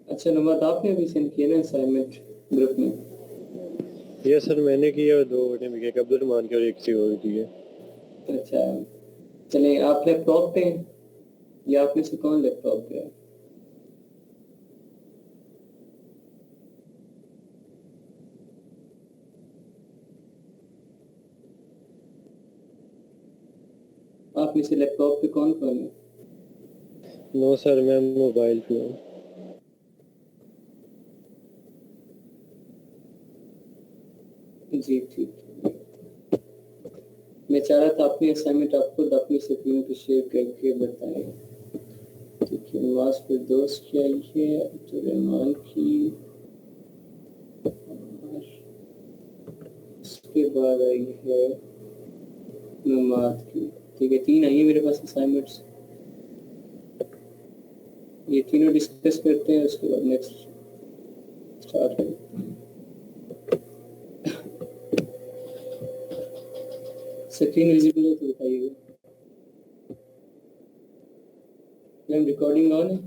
अच्छा नमत, आपने अभी सेंड किया ना असाइनमेंट ग्रुप में? ये सर मैंने किया, 2 ने भी किया, अब्दुल रहमान की और एक से और की है। अच्छा चलिए, आप लैपटॉप पे हैं या आप में से कौन लैपटॉप पे है? आप में से लैपटॉप पे कौन कौन है? नो सर, मैं मोबाइल पे हूँ। जी ठीक। मैं चाह रहा था अपनी असाइनमेंट आप खुद अपनी स्क्रीन पे शेयर करके बताएं। ठीक है, नवाज फिरदौस की आई है, अब्दुल रहमान की, और उसके बाद आई है नमाज की। ठीक है, 3 आई है मेरे पास असाइनमेंट्स। ये तीनों डिस्कस करते हैं, उसके बाद नेक्स्ट स्टार्ट करते हैं। स्क्रीन विजिबल है तो बताइएगा। मैम रिकॉर्डिंग ऑन है?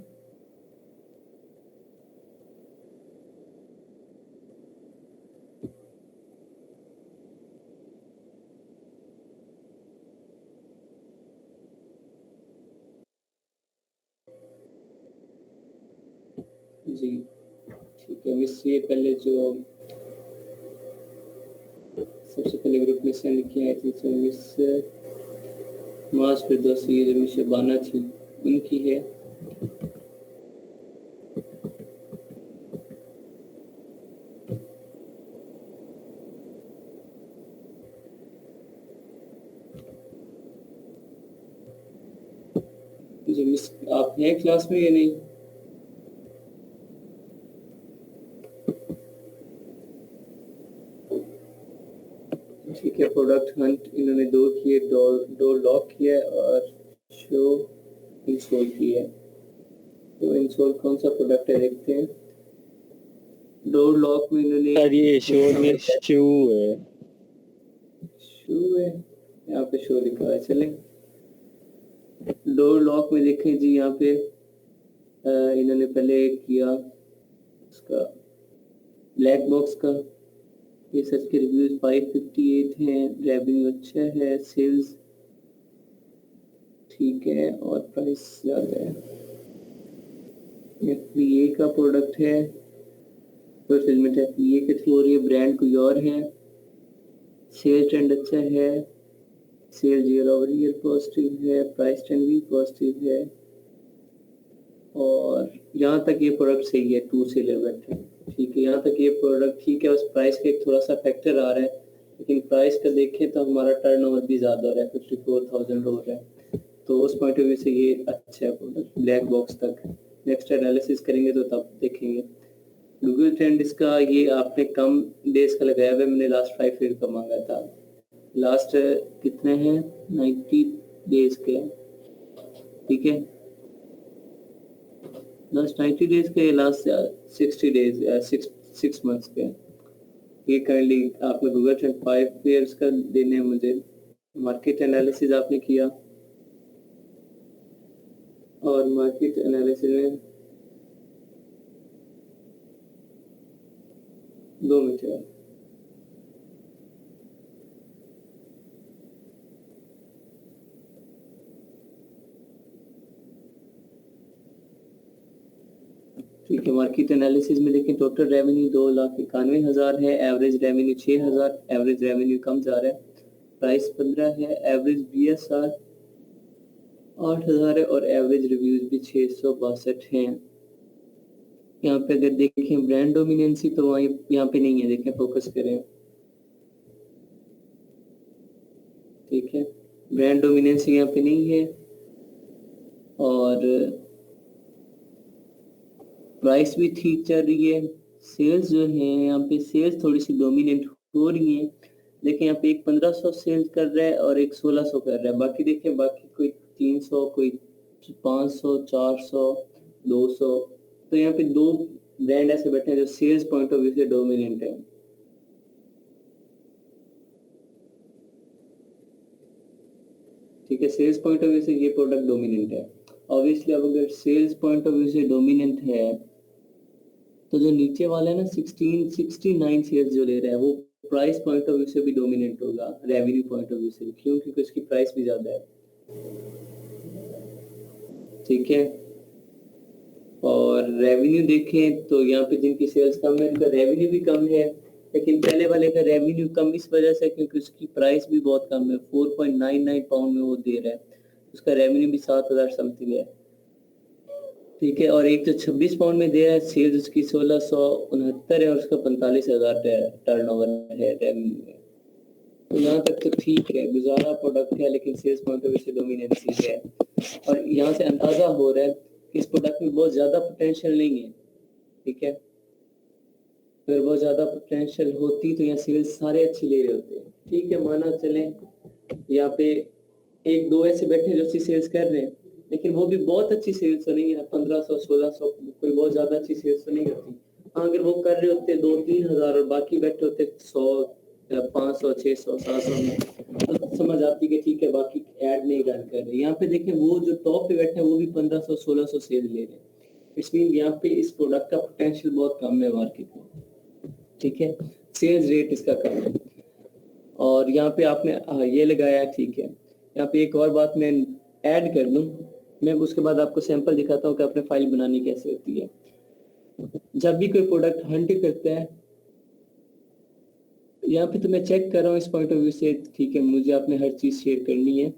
जी ठीक है मिस, ये पहले जो सबसे पहले ग्रुप में सेंड किया थी तो मिस नवाज फिरदौस, ये जो मिस शबाना थी उनकी है। जी मिस, आप हैं क्लास में या नहीं? ठीक है, प्रोडक्ट हंट इन्होंने 2 किए, डोर लॉक किया और शो इंस्टॉल किया। तो इंस्टॉल कौन सा प्रोडक्ट है देखते हैं। डोर लॉक में इन्होंने सर ये शो में शू है। शू है, यहाँ पे शो लिखा है। चलें, डोर लॉक में देखें जी, यहाँ पे इन्होंने पहले किया उसका ब्लैक बॉक्स का। ये सच के रिव्यूज 558 हैं, रेवेन्यू अच्छा है, सेल्स ठीक है और प्राइस ज़्यादा है। FBA का प्रोडक्ट है, तो फिल्मेंट FBA के थ्रू हो रही है, ब्रांड कोई और है, सेल ट्रेंड अच्छा है, sale year over year positive है, प्राइस ट्रेंड भी पॉजिटिव है, और यहाँ तक ये प्रोडक्ट सही है, 2 से 11 है। ठीक है, यहाँ तक ये प्रोडक्ट ठीक है। उस प्राइस का एक थोड़ा सा फैक्टर आ रहा है, लेकिन प्राइस का देखें तो हमारा टर्नओवर भी ज़्यादा हो रहा है, 54,000 हो रहा है। तो उस पॉइंट ऑफ व्यू से ये अच्छा है प्रोडक्ट ब्लैक बॉक्स तक। नेक्स्ट एनालिसिस करेंगे तो तब देखेंगे। गूगल ट्रेंड इसका ये आपने कम डेज का लगाया हुआ है, मैंने लास्ट 5 ईयर का मांगा था। लास्ट कितने हैं, 90 डेज के। ठीक है, लास्ट 90 डेज के, लास्ट 60 डेज या 6 मंथ्स के। ये करंटली आपने गूगल ट्रेंड 5 ईयर्स का देने हैं मुझे। मार्केट एनालिसिस आपने किया, और मार्केट एनालिसिस में 2 मिनट है। ठीक है, मार्केट एनालिसिस में देखें, टोटल रेवेन्यू 2,91,000 है, एवरेज रेवेन्यू 6,000, एवरेज रेवेन्यू कम जा रहा है, प्राइस 15 है, एवरेज BSR 8,000 है और एवरेज रिव्यूज भी 662 हैं। यहाँ पे अगर देखें ब्रांड डोमिनेंसी तो वहाँ यहाँ पे नहीं है, देखें फोकस करें। ठीक है, ब्रांड डोमिनेंसी यहाँ पे नहीं है, और प्राइस भी ठीक चल रही है। सेल्स जो है यहाँ पे, सेल्स थोड़ी सी डोमिनेंट हो रही है। देखिए यहाँ पे एक 1500 सेल्स कर रहा है और एक 1600 कर रहा है। बाकी देखिए, बाकी कोई 300, कोई 500, 400, 200। तो यहाँ पे 2 ब्रांड ऐसे बैठे हैं जो सेल्स पॉइंट ऑफ व्यू से डोमिनेंट है। ठीक है, सेल्स पॉइंट ऑफ व्यू से ये प्रोडक्ट डोमिनेंट है। ऑब्वियसली अब अगर सेल्स पॉइंट ऑफ व्यू से डोमिनेंट है तो जो नीचे वाला है ना 1669 शेयर जो ले रहा है वो प्राइस पॉइंट ऑफ व्यू से भी डोमिनेंट होगा, रेवेन्यू पॉइंट ऑफ व्यू से, क्यों? क्योंकि उसकी प्राइस भी ज्यादा है, ठीक है। और रेवेन्यू देखें तो यहाँ पे जिनकी सेल्स कम है उनका रेवेन्यू भी कम है, लेकिन पहले वाले का रेवेन्यू कम इस वजह से क्योंकि उसकी प्राइस भी बहुत कम है, 4.99 पाउंड में वो दे रहा है, उसका रेवेन्यू भी 7000 समथिंग है, ठीक है। और एक जो 26 पाउंड में दे रहा है, सेल्स उसकी 1669 है और उसका 45,000 टर्नओवर है, रेवेन्यू है। तो यहाँ तक तो ठीक है, गुजारा प्रोडक्ट है, लेकिन सेल्स पॉइंट ऑफ व्यू से डोमिनेंसी है। और यहाँ से अंदाजा हो रहा है कि इस प्रोडक्ट में बहुत ज्यादा पोटेंशियल नहीं है, ठीक है। अगर बहुत ज्यादा पोटेंशियल होती तो यहाँ सेल्स सारे अच्छे ले रहे होते, ठीक है, माना चले यहाँ पे एक दो ऐसे बैठे जो अच्छी सेल्स कर रहे हैं, लेकिन वो भी बहुत अच्छी सेल्स तो नहीं है, 1500 1600 कोई बहुत ज्यादा अच्छी सेल्स तो नहीं होती। हाँ, अगर वो कर रहे होते 2-3 हजार और बाकी बैठे होते 100 500 600 700 में, तो समझ आती कि ठीक है बाकी ऐड नहीं रन कर रहे। यहाँ पे देखें वो जो टॉप पे बैठे हैं वो भी 1500 1600 सेल ले रहे हैं, इट्स मीन यहाँ पे इस प्रोडक्ट का पोटेंशियल बहुत कम है मार्केट में, ठीक है, सेल्स रेट इसका कम है। और यहाँ पे आपने ये लगाया, ठीक है। यहाँ पे एक और बात मैं ऐड कर दूं, मैं उसके बाद आपको सैंपल दिखाता हूँ कि आपने फाइल बनानी कैसे होती है। जब भी कोई प्रोडक्ट हंट करता है, यहाँ पे तो मैं चेक कर रहा हूँ इस पॉइंट ऑफ व्यू से, ठीक है, मुझे आपने हर चीज शेयर करनी है,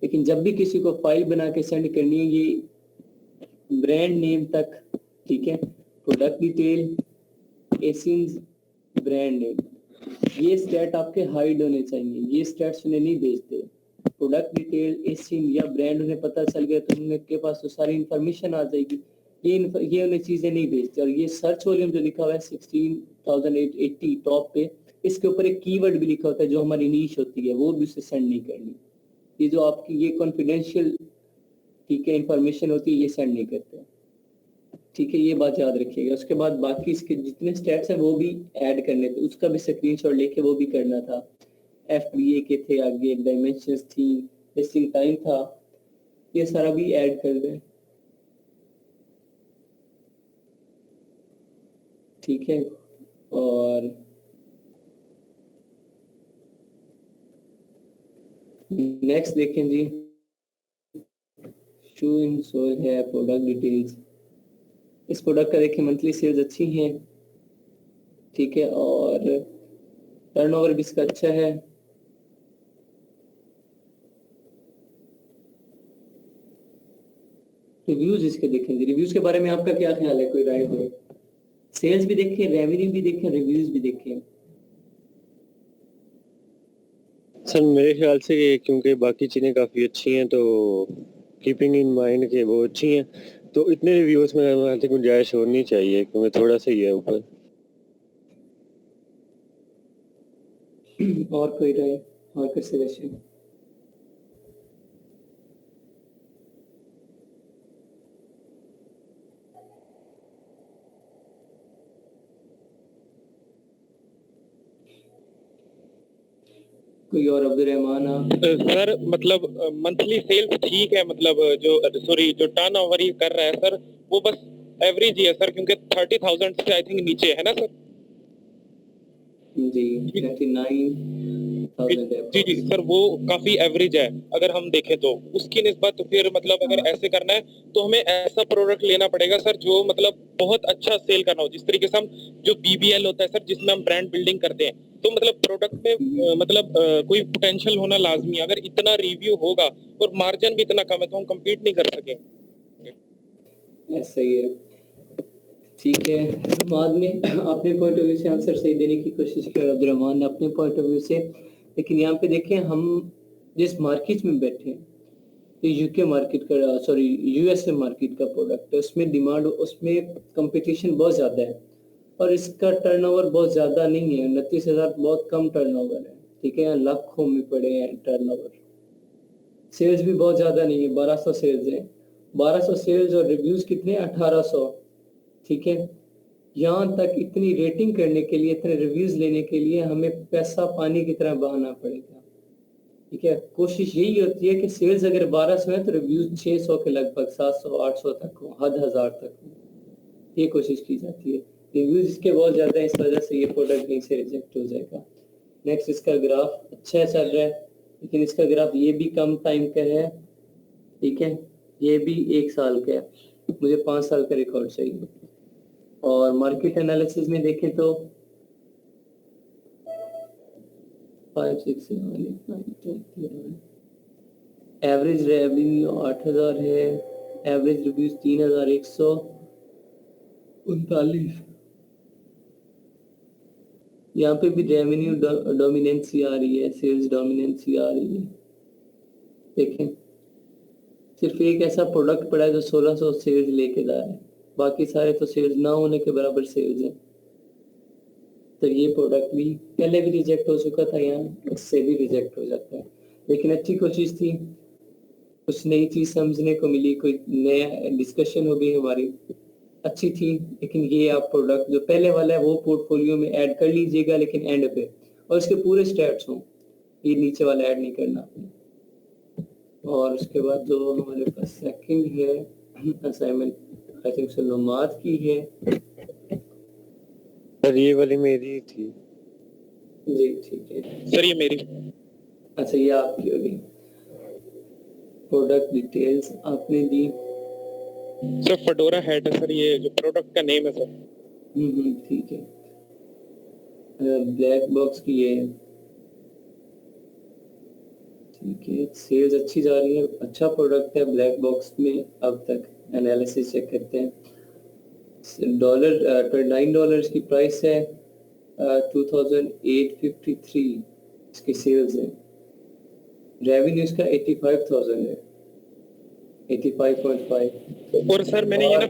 लेकिन जब भी किसी को फाइल बना के सेंड करनी है, ये ब्रांड नेम तक, ठीक है, प्रोडक्ट डिटेल, एसिन्स, ब्रांड नेम, ये स्टैट आपके हाइड होने चाहिए, ये स्टैट्स उन्हें नहीं भेजते। प्रोडक्ट डिटेल, एसिन या ब्रांड उन्हें पता चल गया तो उनके पास तो सारी इन्फॉर्मेशन आ जाएगी, ये उन्हें चीजें नहीं भेजते। और ये सर्च वॉल्यूम जो लिखा हुआ है 16,880 टॉप पे, इसके ऊपर एक कीवर्ड भी लिखा होता है जो हमारी नीश होती है, वो भी उसे सेंड नहीं करनी। ये जो आपकी ये कॉन्फिडेंशियल, ठीक है, इंफॉर्मेशन होती है, ये सेंड नहीं करते, ठीक है, ये बात याद रखिएगा। उसके बाद बाकी इसके जितने स्टेप्स हैं वो भी ऐड करने थे, उसका भी स्क्रीनशॉट लेके वो भी करना था। FBA के थे, आगे डायमेंशंस थी, लिस्टिंग टाइम था, ये सारा भी ऐड कर दें, ठीक है। और नेक्स्ट देखें जी, शू इन सोल है, प्रोडक्ट डिटेल्स, इस प्रोडक्ट का देखिए मंथली सेल्स अच्छी हैं, ठीक है, और टर्नओवर भी इसका अच्छा है। रिव्यूज इसके देखेंगे, रिव्यूज के बारे में आपका क्या ख्याल है, कोई राय हो? सेल्स भी देखें, रेवेन्यू भी देखें, रिव्यूज भी देखें। सर मेरे ख्याल से ये क्योंकि बाकी चीज़ें काफ़ी अच्छी हैं तो कीपिंग इन माइंड के वो अच्छी हैं, तो इतने रिव्यूज़ में मेरे ख्याल से गुंजाइश होनी चाहिए क्योंकि थोड़ा सा ही है ऊपर। और कोई राय और कोई सजेशन? कोई और? अब्दुल रहमान आप? सर मतलब मंथली सेल्स ठीक है, मतलब जो सॉरी जो टर्न ओवर ही कर रहा है सर वो बस एवरेज ही है सर, क्योंकि 30,000 से आई थिंक नीचे है ना सर? जी 39,000 है। जी सर, वो काफी एवरेज है अगर हम देखें तो उसकी निस्बत। फिर मतलब अगर ऐसे करना है तो हमें ऐसा प्रोडक्ट लेना पड़ेगा सर जो मतलब बहुत अच्छा सेल करना हो, जिस तरीके से हम जो BBL होता है सर जिसमें हम ब्रांड बिल्डिंग करते हैं, तो मतलब प्रोडक्ट में मतलब कोई पोटेंशियल होना लाजमी है। अगर इतना रिव्यू होगा और मार्जिन भी इतना कम है तो हम कम्पीट नहीं कर सकेंगे। सही है, ठीक है। बाद में अपने पॉइंट ऑफ व्यू से आंसर सही देने की कोशिश किया अब्दुलरहमान ने अपने पॉइंट ऑफ व्यू से, लेकिन यहाँ पे देखें हम जिस मार्केट में बैठे हैं, ये यूके मार्केट का, सॉरी USA मार्केट का प्रोडक्ट है, उसमें डिमांड, उसमें कंपटीशन बहुत ज़्यादा है और इसका टर्नओवर बहुत ज़्यादा नहीं है, 29,000 बहुत कम टर्नओवर है, ठीक है, लाखों में पड़े हैं टर्नओवर। सेल्स भी बहुत ज़्यादा नहीं है, 1200 सेल्स है, 1200 सेल्स और रिव्यूज़ कितने, 1800, ठीक है। यहाँ तक इतनी रेटिंग करने के लिए, इतने रिव्यूज लेने के लिए हमें पैसा पानी की तरह बहाना पड़ेगा, ठीक है। कोशिश यही होती है कि सेल्स अगर 1200 है तो रिव्यूज 600 के लगभग, 700 800 तक हो, हद 1000 तक हो, ये कोशिश की जाती है। रिव्यूज इसके बहुत ज़्यादा है, इस वजह से ये प्रोडक्ट कहीं से रिजेक्ट हो जाएगा। नेक्स्ट इसका ग्राफ अच्छा चल रहा है, लेकिन इसका ग्राफ ये भी कम टाइम का है, ठीक है, ये भी 1 साल का है, मुझे 5 साल का रिकॉर्ड चाहिए। और मार्केट एनालिसिस में देखें तो 5, 6, 7, 8, 9, 10, 11 एवरेज रेवेन्यू 8000 है, एवरेज रिव्यूज 3139। यहाँ पे भी रेवेन्यू डोमिनेंसी आ रही है, सेल्स डोमिनेंसी आ रही है। देखें, सिर्फ एक ऐसा प्रोडक्ट पड़ा है जो 1600 सेल्स लेके जा रहा है, बाकी सारे तो सेल्स ना होने के बराबर सेल्स हैं। तो ये प्रोडक्ट भी पहले भी रिजेक्ट हो चुका था, यहाँ इससे भी रिजेक्ट हो जाता है। लेकिन अच्छी कोशिश थी, कुछ नई चीज समझने को मिली, कोई नया डिस्कशन हो गई हमारी, अच्छी थी। लेकिन ये आप प्रोडक्ट जो पहले वाला है वो पोर्टफोलियो में ऐड कर लीजिएगा, लेकिन एंड पे, और इसके पूरे स्टेट्स हों, ये नीचे वाला ऐड नहीं करना आपने। और उसके बाद जो हमारे पास सेकंड है असाइनमेंट, आई थिंक सो नमाज की है। सर ये वाली मेरी थी। जी ठीक है सर ये मेरी। अच्छा, ये आपकी होगी। प्रोडक्ट डिटेल्स आपने दी। सर फेडोरा हेड है सर, ये जो प्रोडक्ट का नेम है सर। ठीक है। ब्लैक बॉक्स की है, ठीक है। सेल्स अच्छी जा रही है, अच्छा प्रोडक्ट है ब्लैक बॉक्स में। अब तक एनालिसिस चेक करते हैं। $29 की प्राइस है, 2853 इसकी सेल्स है। रेवेन्यू इसका 85,000 है, 85.5। और सर मैंने ये ना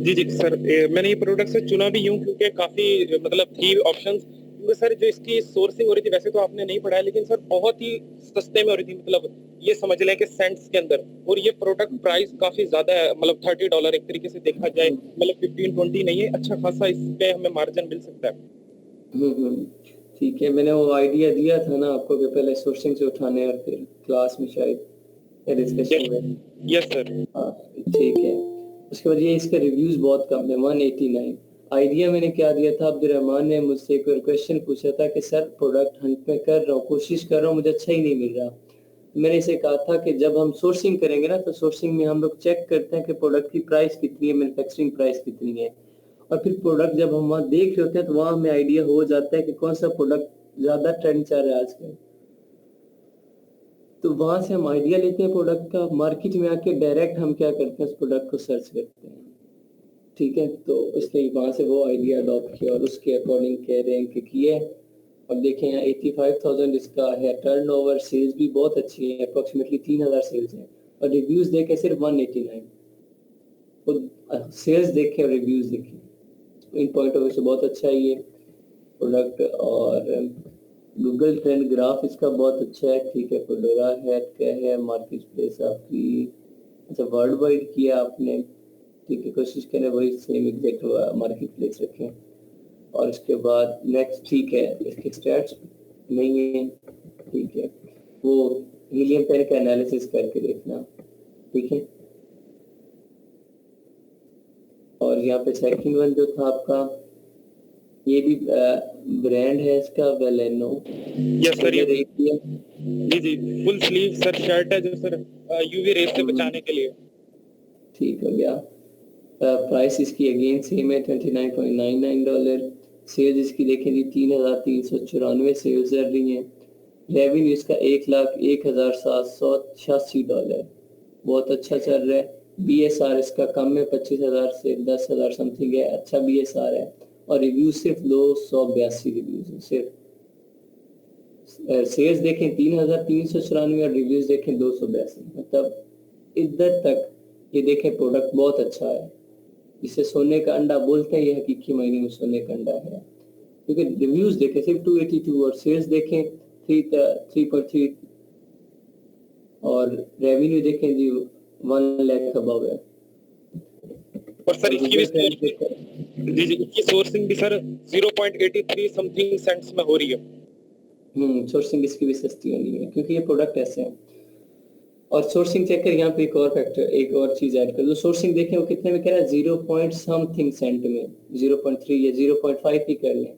जी सर, मैंने ये प्रोडक्ट से चुना भी यूं क्योंकि काफी मतलब थी ऑप्शंस, क्योंकि सर जो इसकी सोर्सिंग हो रही थी, वैसे तो आपने नहीं पढ़ा है, लेकिन सर बहुत ही सस्ते में हो रही थी, मतलब ये समझ लें कि सेंट्स के अंदर। और ये प्रोडक्ट प्राइस काफी ज्यादा है, मतलब $30 एक तरीके से देखा जाए, मतलब 15-20 नहीं है, अच्छा खासा इस पे हमें मार्जिन मिल सकता है। ठीक है। मैंने वो आइडिया दिया था ना आपको कि पहले सोर्सिंग से उठाने, और फिर क्लास में शायद डिस्कशन में। Yes sir. हाँ ठीक है। उसके बाद ये इसका रिव्यूज बहुत कम है, 189। आइडिया मैंने क्या दिया था, अब्दुलरहमान ने मुझसे एक क्वेश्चन पूछा था कि सर प्रोडक्ट हंट में कर रहा हूँ, कोशिश कर रहा हूँ, मुझे अच्छा ही नहीं मिल रहा। मैंने इसे कहा था कि जब हम सोर्सिंग करेंगे ना, तो सोर्सिंग में हम लोग चेक करते हैं कि प्रोडक्ट की प्राइस कितनी है, मैन्युफैक्चरिंग प्राइस कितनी है, और फिर प्रोडक्ट जब हम वहाँ देख रहे होते हैं तो वहाँ हमें आइडिया हो जाता है कि कौन सा प्रोडक्ट ज़्यादा ट्रेंड चल रहा है आजकल। तो वहाँ से हम आइडिया लेते हैं प्रोडक्ट का, मार्केट में आके डायरेक्ट हम क्या करते हैं, उस प्रोडक्ट को सर्च करते हैं, ठीक है। तो इसलिए वहाँ से वो आइडिया अडॉप्ट किया और उसके अकॉर्डिंग कह रहे हैं कि किए। अब देखें यहाँ 85,000 इसका है, टर्नओवर, सेल्स भी बहुत अच्छी है, अप्रोक्सीमेटली 3000 सेल्स है, और रिव्यूज देखें सिर्फ 189। तो सेल्स देखें और रिव्यूज देखें, इन पॉइंट ऑफ व्यू से बहुत अच्छा है ये प्रोडक्ट। और गूगल ट्रेंड ग्राफ इसका बहुत अच्छा है, ठीक है। फेडोरा हेड का है, मार्केट प्लेस आपकी, अच्छा वर्ल्ड वाइड किया आपने, ठीक है। कोशिश करें वही सेम एग्जैक्ट मार्केट प्लेस रखें। और इसके बाद नेक्स्ट, ठीक है, इसके स्टैट्स नहीं है, ठीक है, वो हीलियम पेन का एनालिसिस करके देखना, ठीक है। और यहाँ पे सेकंड वन जो था आपका, ये भी ब्रांड है इसका, वेलेनो। यस सर, ये जी फुल स्लीव सर शर्ट है जो सर यूवी रेस से बचाने के लिए। ठीक हो गया। प्राइस इसकी अगेन सेम है, $29.99। सेल्स इसकी देखें जी 3,394 सेल्स चल रही हैं। रेवेन्यू इसका $1,01,786, बहुत अच्छा चल रहा है। BSR इसका कम है, 25,000 से 10,000 समथिंग है, अच्छा BSR है। और रिव्यू सिर्फ 282 रिव्यूज है सिर्फ। सेल्स देखें 3,394 और रिव्यूज देखें 282, मतलब इधर तक ये देखें प्रोडक्ट बहुत अच्छा है, जिसे सोने का अंडा बोलते हैं, ये हकीकी मायने में सोने का अंडा है। क्योंकि रिव्यूज देखें सिर्फ 282 और सेल्स देखें 3.3 और रेवेन्यू देखें जी 1 लाख अबव है। और सर इसकी भी जी इसकी सोर्सिंग भी सर 0.83 समथिंग सेंट्स में हो रही है। सोर्सिंग इसकी भी सस्ती होनी है, क्योंकि ये प्रोडक्ट ऐसे हैं। और सोर्सिंग चेक कर, यहाँ पे एक और फैक्टर, एक और चीज ऐड कर दो। सोर्सिंग देखें वो कितने में कह रहा है, 0 पॉइंट समथिंग सेंट में, 0.3 या 0.5 ही कर लें,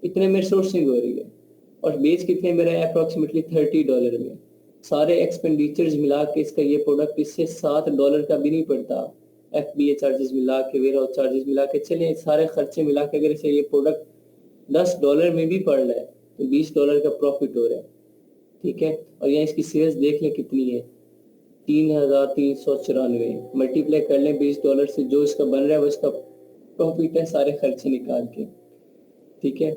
इतने में सोर्सिंग हो रही है। और बेच कितने में रहा है, अप्रोक्सीमेटली $30 में। सारे एक्सपेंडिचर्स मिला के इसका ये प्रोडक्ट इससे $7 का भी नहीं पड़ता। FBA चार्जेस मिला के, वेयर हाउस चार्जेस मिला के, चले सारे खर्चे मिला के अगर इसे ये प्रोडक्ट $10 में भी पड़ रहा है तो $20 का प्रॉफिट हो रहा है, ठीक है। और यहाँ इसकी सेल्स देख लें कितनी है, 3,394, मल्टीप्लाई कर लें $20 से, जो इसका बन रहा है वो इसका प्रॉफिट है सारे खर्चे निकाल के, ठीक है।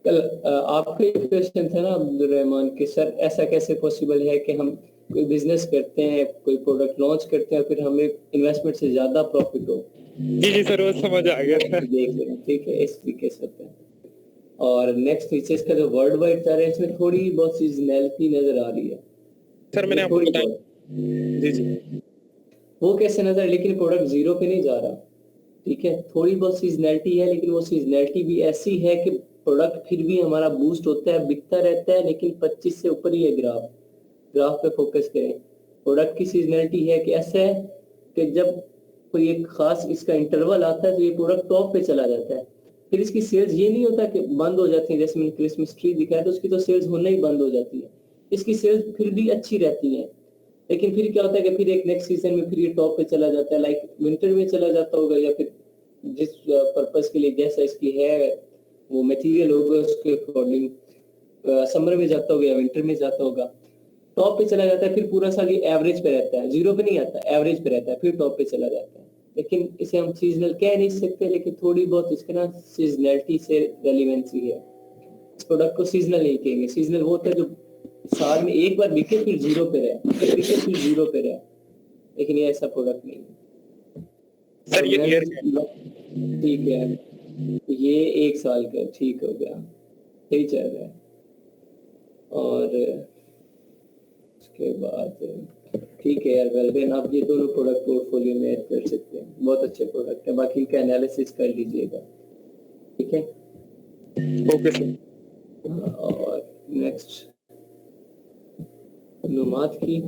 कल आपका एक क्वेश्चन था ना अब्दुल रहमान कि सर ऐसा कैसे पॉसिबल है कि हम कोई बिजनेस करते हैं, कोई प्रोडक्ट लॉन्च करते हैं, फिर हमें इन्वेस्टमेंट से ज्यादा प्रॉफिट हो। जी सर, वो समझ आ गया था। देख लें, ठीक है, इस तरीके से होता है। और नेक्स्ट नीचे इसका जो वर्ल्ड वाइड चार्ट है इसमें थोड़ी बहुत सीजनैलिटी नजर आ रही है सर मैंने आपको थोड़ी बताया। बहुत। जी जी। वो कैसे नजर, लेकिन प्रोडक्ट जीरो पे नहीं जा रहा, ठीक है। थोड़ी बहुत सीजनैलिटी है, लेकिन वो सीजनैलिटी भी ऐसी है कि प्रोडक्ट फिर भी हमारा बूस्ट होता है, बिकता रहता है, लेकिन 25 से ऊपर ही है ग्राफ। ग्राफ पे फोकस करें। प्रोडक्ट की सीजनैलिटी है कि ऐसा है कि जब कोई एक खास इसका इंटरवल आता है तो ये प्रोडक्ट टॉप पे चला जाता है, फिर इसकी सेल्स ये नहीं होता कि बंद हो जाती है। जैसे मैंने क्रिसमस ट्री दिखाया तो उसकी तो सेल्स होना ही बंद हो जाती है, इसकी सेल्स फिर भी अच्छी रहती है। लेकिन फिर क्या होता है कि फिर एक नेक्स्ट सीजन में फिर ये टॉप पे चला जाता है, लाइक विंटर में चला जाता होगा, या फिर जिस पर्पस के लिए जैसा इसकी है वो मटेरियल होगा उसके अकॉर्डिंग समर में जाता होगा या विंटर में जाता होगा, टॉप पे चला जाता है। फिर पूरा साल ये एवरेज पे रहता है, जीरो पे नहीं आता, एवरेज पे रहता है, फिर टॉप पे चला जाता है। लेकिन इसे हम सीजनल कह नहीं सकते, लेकिन थोड़ी बहुत इसके ना सीजनलिटी से रेलिवेंसी है। इस प्रोडक्ट को सीजनल नहीं कहेंगे। सीजनल वो होता है जो साल में एक बार बिके फिर जीरो पे रहे, फिर बिके फिर जीरो पे रहे, लेकिन ये ऐसा प्रोडक्ट नहीं है। सर ये ईयर ठीक है, ये 1 साल का ठीक हो गया, सही चल रहा है। और उसके बाद ठीक है यार, वेलबेन आप ये दोनों प्रोडक्ट पोर्टफोलियो में ऐड कर सकते हैं, बहुत अच्छे प्रोडक्ट है, बाकी इनका एनालिसिस कर लीजिएगा, ठीक है। Okay sir. और नेक्स्ट नुमात की,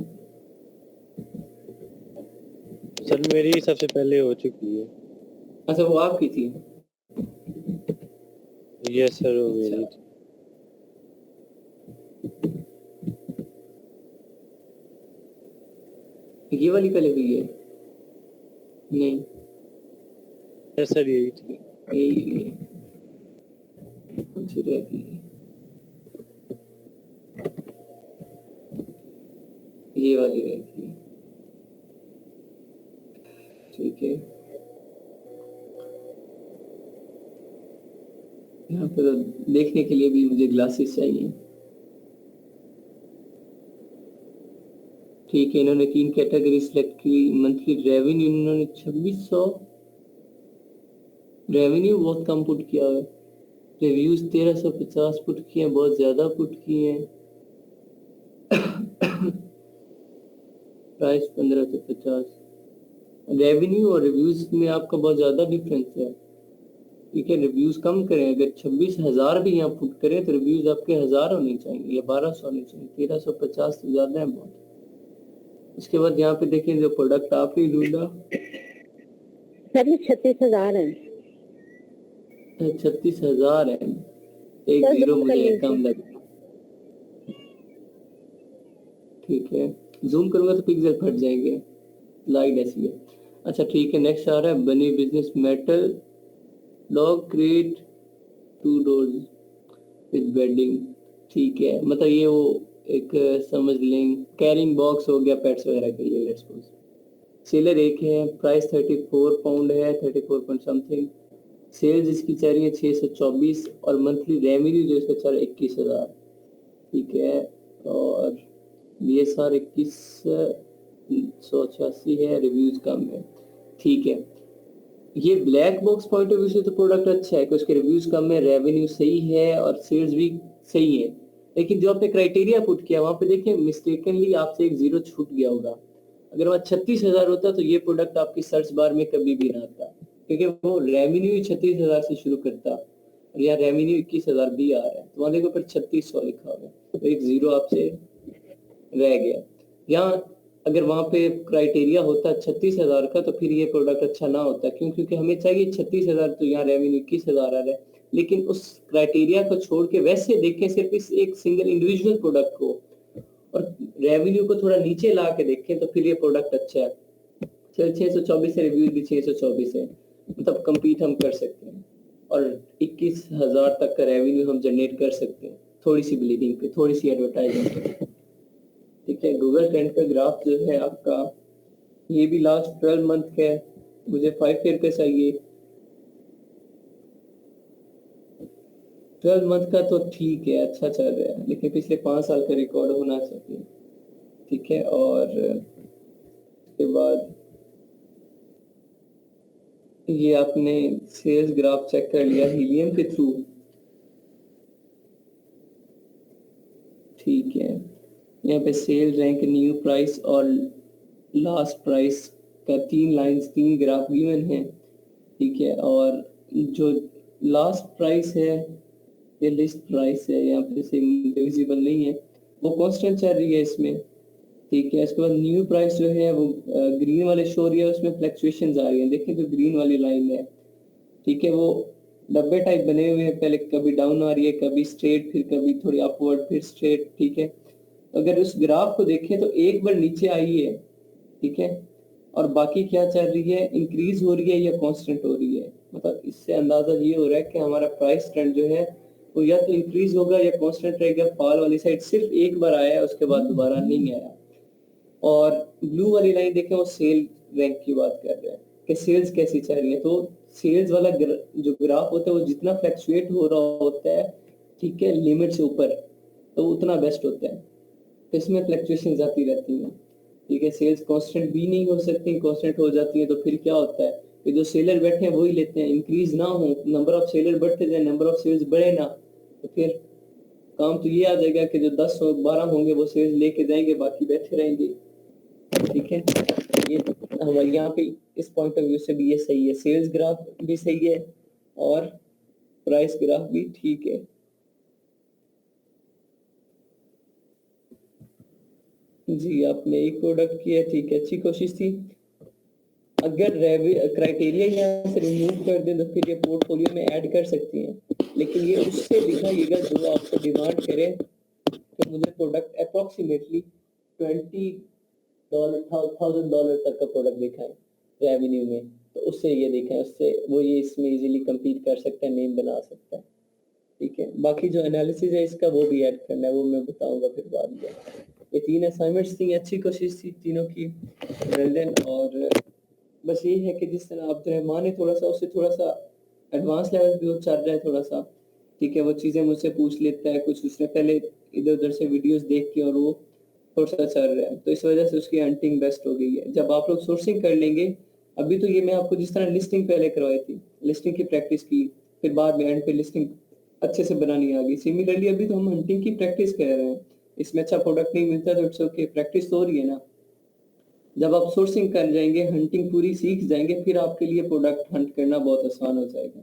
सर मेरी सबसे पहले हो चुकी है। अच्छा वो आपकी थी, यस सर, वो मेरी थी। ये वाली पहले हुई है? नहीं, यस सर यही थी। यही कुछ रह गई, ये वाली रह गई, ठीक है। यहाँ पे तो देखने के लिए भी मुझे ग्लासेस चाहिए, ठीक है। इन्होंने 3 कैटेगरी सिलेक्ट की। मंथली रेवेन्यू इन्होंने 2600, रेवेन्यू बहुत कम पुट किया है। रिव्यूज 1350 पुट किए हैं, बहुत ज्यादा पुट किए हैं। प्राइस 15 से 50, रेवेन्यू और रिव्यूज में आपका बहुत ज्यादा डिफरेंस है, ठीक है। रिव्यूज कम करें, अगर 26,000 भी यहाँ पुट करें तो रिव्यूज आपके 1000 होने चाहिए या 1200 होने चाहिए, 1350 तो ज्यादा है बहुत। इसके बाद यहाँ पे देखें जो प्रोडक्ट आपने ढूंढा, सर ये 36,000 है। 36,000 है, एक सर, जीरो zoom कर मुझे लीजिए। कम लगा, ठीक है। जूम करूंगा तो पिक्सल फट जाएंगे, लाइट ऐसी है। अच्छा ठीक है, नेक्स्ट आ रहा है बनी business metal dog create 2 doors with bedding, ठीक है। मतलब ये वो एक समझ लें कैरिंग बॉक्स हो गया पेट्स वगैरह के लिए, लेट्स सपोज। सेलर एक है, प्राइस 34 पाउंड है, 34 पॉइंट समथिंग। सेल्स इसकी चल रही है 624, और मंथली रेवेन्यू जो इसका चल रहा है 21,000, ठीक है। और BSR 2188 है, रिव्यूज कम है, ठीक है। ये black box point of view से तो प्रोडक्ट अच्छा है कि उसके रिव्यूज कम है, रेवेन्यू सही है और सेल्स भी सही है। लेकिन जो आपने क्राइटेरिया पुट किया वहां पे देखिए मिस्टेकनली आपसे एक जीरो छूट गया होगा। अगर वह 36,000 होता तो ये प्रोडक्ट आपकी सर्च बार में कभी भी ना आता, क्योंकि वो रेवेन्यू ही 36,000 से शुरू करता और यहाँ रेवेन्यू 21,000 भी आ रहा है, तो वहां देखो फिर 3600 लिखा होगा, तो एक जीरो आपसे रह गया। यहाँ अगर वहाँ पे क्राइटेरिया होता 36,000 का तो फिर ये प्रोडक्ट अच्छा ना होता। क्यों? क्योंकि हमें चाहिए 36,000, तो यहाँ रेवेन्यू 21,000 आ रहा है। लेकिन उस क्राइटेरिया को छोड़ के वैसे देखें सिर्फ इस एक सिंगल इंडिविजुअल प्रोडक्ट को और रेवेन्यू को थोड़ा नीचे ला के देखें तो फिर ये प्रोडक्ट अच्छा है। चल 624 है, रिव्यू भी 624 है, मतलब कम्पीट हम कर सकते हैं और 21,000 तक का रेवेन्यू हम जनरेट कर सकते हैं थोड़ी सी बिलीडिंग पे, थोड़ी सी एडवर्टाइजिंग पे। ठीक है, गूगल ट्रेंड का ग्राफ जो है आपका, ये भी लास्ट 12 मंथ का है, मुझे 5 ईयर का चाहिए। 12 मंथ का तो ठीक है, अच्छा चल रहा है, लेकिन पिछले 5 साल का रिकॉर्ड होना चाहिए। ठीक है, और उसके बाद ये आपने सेल्स ग्राफ चेक कर लिया हीलियम के थ्रू। ठीक है, यहाँ पे सेल रैंक, न्यू प्राइस और लास्ट प्राइस का 3 लाइंस, 3 ग्राफ गिवन है। ठीक है, और जो लास्ट प्राइस है, ये लिस्ट प्राइस है, यहाँ पे से विजिबल नहीं है, वो कांस्टेंट चल रही है इसमें। ठीक है, इसके बाद न्यू प्राइस जो है वो ग्रीन वाले शो हो रही है, उसमें फ्लक्चुएशंस आ रही हैं। देखिए जो ग्रीन वाली लाइन है, ठीक है, वो डब्बे टाइप बने हुए हैं, पहले कभी डाउन आ रही है, कभी स्ट्रेट, फिर कभी थोड़ी अपवर्ड, फिर स्ट्रेट। ठीक है, अगर उस ग्राफ को देखें तो एक बार नीचे आई है। ठीक है, और बाकी क्या चल रही है, इंक्रीज हो रही है या कांस्टेंट हो रही है। मतलब इससे अंदाजा ये हो रहा है कि हमारा प्राइस ट्रेंड जो है वो या तो इंक्रीज होगा या कांस्टेंट रहेगा। फॉल वाली साइड सिर्फ एक बार आया है, उसके बाद दोबारा नहीं आया। और ब्लू वाली लाइन देखें, वो सेल रैंक की बात कर रहे हैं कि सेल्स कैसी चल रही है। तो सेल्स वाला जो ग्राफ होता है वो जितना फ्लक्चुएट हो रहा होता है, ठीक है, लिमिट से ऊपर, तो उतना बेस्ट होता है। तो इसमें फ्लक्चुएशन आती रहती हैं। ठीक है, सेल्स कांस्टेंट भी नहीं हो सकती, कांस्टेंट हो जाती है तो फिर क्या होता है कि जो सेलर बैठे हैं वही लेते हैं। इंक्रीज ना हो, नंबर ऑफ सेलर बढ़ते जाए, नंबर ऑफ सेल्स बढ़े ना, तो फिर काम तो ये आ जाएगा कि जो 10 हो 12 होंगे वो सेल्स लेके जाएंगे, बाकी बैठे रहेंगे। ठीक है, ये हमारे यहाँ पे इस पॉइंट ऑफ व्यू से भी ये सही है, सेल्स ग्राफ भी सही है और प्राइस ग्राफ भी ठीक है। जी, आपने एक प्रोडक्ट किया, ठीक है, अच्छी कोशिश थी। अगर क्राइटेरिया यहाँ से रिमूव कर दें तो फिर ये पोर्टफोलियो में ऐड कर सकती हैं, लेकिन ये उससे दिखाइएगा जो आपको डिमांड करे कि मुझे प्रोडक्ट अप्रोक्सीमेटली $20,000 तक का प्रोडक्ट दिखाएं रेवेन्यू में, तो उससे ये दिखाएं, उससे वो ये इसमें इजीली compete कर सकता है, नेम बना सकता है। ठीक है, बाकी जो एनालिसिस है इसका वो भी ऐड करना है, वो मैं बताऊंगा फिर बाद में। ये 3 असाइनमेंट्स थी, अच्छी कोशिश थी तीनों की, वेल डन। और बस यही है कि जिस तरह अब्दुलरहमान है थोड़ा सा, उससे थोड़ा सा एडवांस लेवल पे वो चल रहा है थोड़ा सा। ठीक है, वो चीज़ें मुझसे पूछ लेता है, कुछ उसने पहले इधर उधर से वीडियोस देख के और वो थोड़ा सा चल रहा है, तो इस वजह से उसकी हंटिंग बेस्ट हो गई है। जब आप लोग सोर्सिंग कर लेंगे, अभी तो ये मैं आपको जिस तरह लिस्टिंग पहले करवाई थी, लिस्टिंग की प्रैक्टिस की, फिर बाद में एंड पे लिस्टिंग अच्छे से बनानी आ गई। सिमिलरली अभी तो हम हंटिंग की प्रैक्टिस कर रहे हैं, इसमें अच्छा प्रोडक्ट नहीं मिलता तो इट्स ओके, प्रैक्टिस तो हो रही है ना। जब आप सोर्सिंग कर जाएंगे, हंटिंग पूरी सीख जाएंगे, फिर आपके लिए प्रोडक्ट हंट करना बहुत आसान हो जाएगा।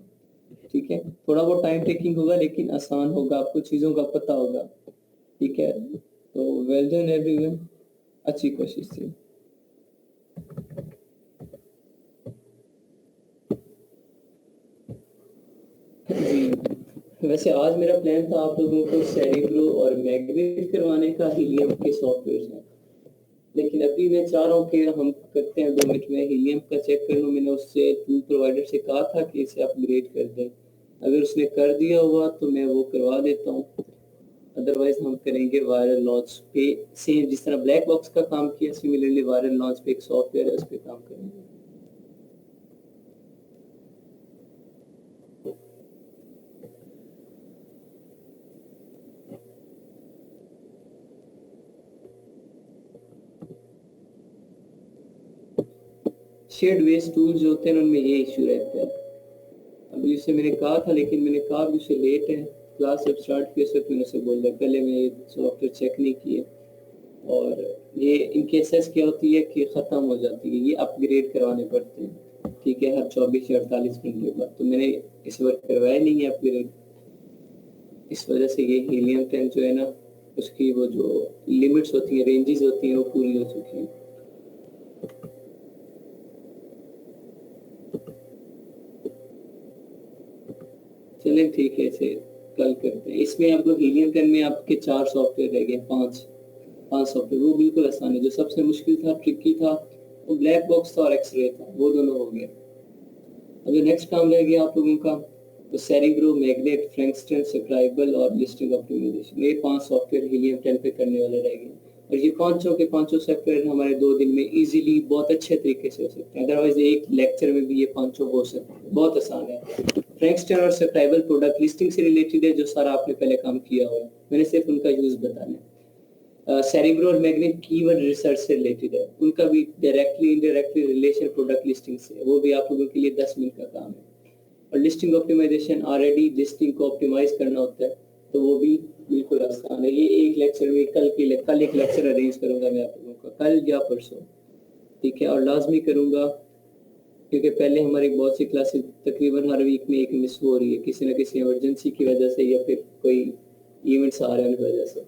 ठीक है, थोड़ा बहुत टाइम टेकिंग होगा लेकिन आसान होगा, आपको चीज़ों का पता होगा। ठीक है, तो वेल डन एवरीवन, अच्छी कोशिश थी। जी, वैसे आज मेरा प्लान था आप लोगों को सेरिब्रो और मैग्नेट करवाने का, हीलियम के सॉफ्टवेयर हैं, लेकिन अभी मैं चाह रहा हूँ कि हम करते हैं 2 मिनट में हीलियम का चेक कर लूँ। मैंने उससे टूल प्रोवाइडर से कहा था कि इसे अपग्रेड कर दें, अगर उसने कर दिया हुआ तो मैं वो करवा देता हूँ, अदरवाइज हम करेंगे वायरल लॉन्च पे। सेम जिस तरह ब्लैक बॉक्स का काम किया, सिमिलरली वायरल लॉन्च पे एक सॉफ्टवेयर है, उस पर काम करेंगे। शेड वेस्ट टूल जो होते हैं उनमें ये इशू रहता है। अभी उसे मैंने कहा था, लेकिन मैंने कहा भी उसे लेट है, क्लास जब स्टार्ट की उसे मैंने उसे बोल दिया पहले मैं सॉफ्टवेयर चेक नहीं किए। और ये इनकी एसेस क्या होती है कि ख़त्म हो जाती है, ये अपग्रेड करवाने पड़ते हैं। ठीक है, हर 24 या 48 घंटे बाद, तो मैंने इस बार करवाया नहीं है अपग्रेड, इस वजह से ये हीलियम 10 जो है ना उसकी वो जो लिमिट्स होती हैं, रेंजेस होती हैं, वो पूरी हो चुकी हैं। चलें ठीक है, इसे कल करते हैं। इसमें आपको हीलियम 10 में आपके 4 सॉफ्टवेयर रह गए, 5 सॉफ्टवेयर। वो बिल्कुल आसान है। जो सबसे मुश्किल था, ट्रिकी था, वो ब्लैक बॉक्स था और एक्सरे था, वो दोनों हो गए। अब जो नेक्स्ट काम रह गया आप लोगों का, तो सेरिब्रो, मैग्नेट, फ्रैंकस्टन, स्क्राइबल और लिस्टिंग ऑप्टिमाइजेशन, ये 5 सॉफ्टवेयर हीलियम 10 पे करने वाले रह गए। और ये पांचों सॉफ्टवेयर हमारे 2 दिन में इजीली बहुत अच्छे तरीके से हो सकते हैं। अदरवाइज एक लेक्चर में भी ये पांचों हो सकते हैं, बहुत आसान है। फ्रैंकस्टन और स्क्राइबल प्रोडक्ट लिस्टिंग से रिलेटेड है, जो सारा आपने पहले काम किया हुआ है, मैंने सिर्फ उनका यूज बताना है। सेरिब्रो और मैग्नेट कीवर्ड रिसर्च से रिलेटेड है, उनका भी directly indirectly relation product listing से है, वो भी आप लोगों के लिए 10 मिनट का काम है। और लिस्टिंग ऑप्टिमाइजेशन, ऑलरेडी लिस्टिंग को ऑप्टिमाइज करना होता है, तो वो भी बिल्कुल आसान है। ये एक लेक्चर में कल एक लेक्चर अरेंज करूंगा मैं आप लोगों का, कल या परसों, ठीक है। और लाजमी करूंगा, क्योंकि पहले हमारी बहुत सी क्लासेस तकरीबन हर वीक में एक मिस हो रही है, किसी न किसी इमरजेंसी की वजह से या फिर कोई इवेंट्स आ रहे हैं उनकी वजह से।